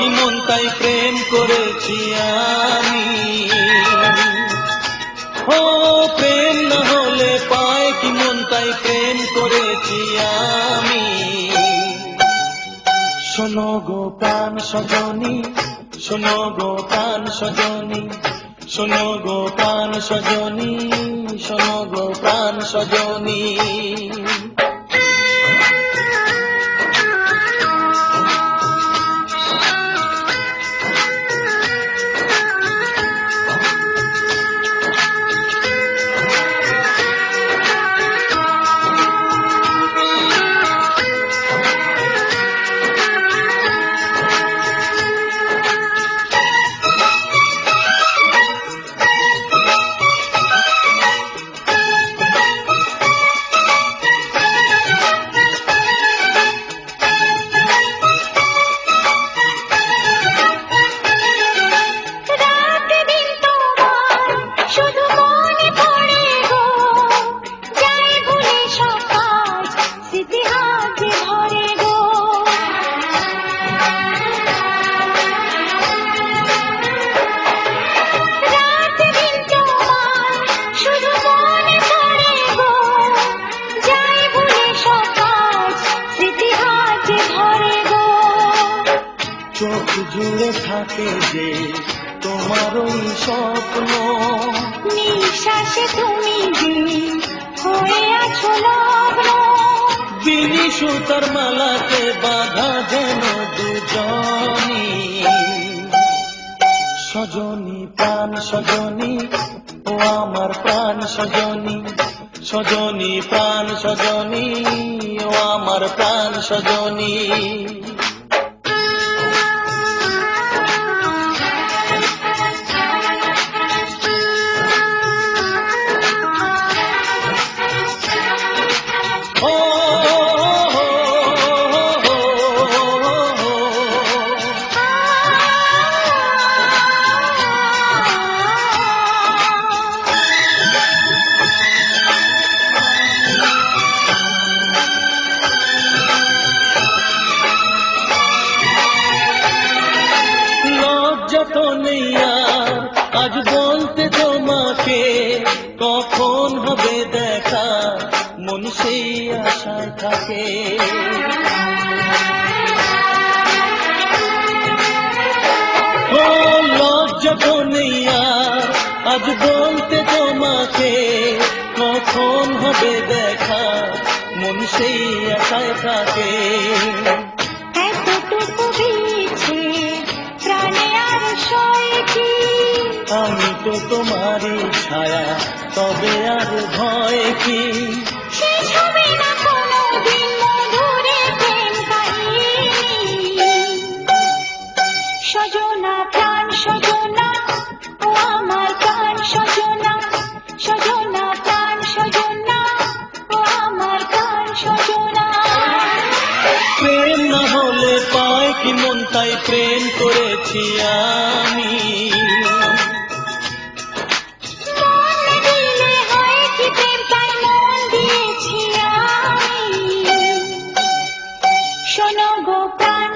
কি মন তাই প্রেম করেছি আমি। ও প্রেম না হলে পায় কি মন তাই প্রেম করেছি আমি। শোনো গো প্রাণ সজনী, শোনো গো প্রাণ সজনী, শোনো গো প্রাণ সজনী, শোনো গো প্রাণ সজনী। চোখ জুড়ে থাকে যে তোমার ওই স্বপ্ন, নিঃশ্বাসে তুমি যে হয়ে আছো লগ্ন। বিনি সুতার মালাতে বাঁধা যেন দুজনী। সজনী প্রাণ সজনী, ও আমার প্রাণ সজনী, সজনী প্রাণ সজনী, ও আমার প্রাণ সজনী। যত নেই আর আজ বলতে তোমাকে, কখন হবে দেখা মন সেই আশায় থাকে। ও লজ্জা তো নেই আর আজ বলতে তোমাকে, কখন হবে দেখা মন সেই আশায় থাকে। আমি তো তোমারই ছায়া, তবে আর ভয় কি? শেষ হবে না কোনোদিন মধুরে প্রেম কাহিনী। সজনা প্রাণ সজনা, ও আমার প্রাণ সজনা, সজনা প্রাণ সজনা, ও আমার প্রাণ সজনা। প্রেম না হলে পায় কি মন তাই প্রেম করেছি আমি। শোনো গো প্রাণ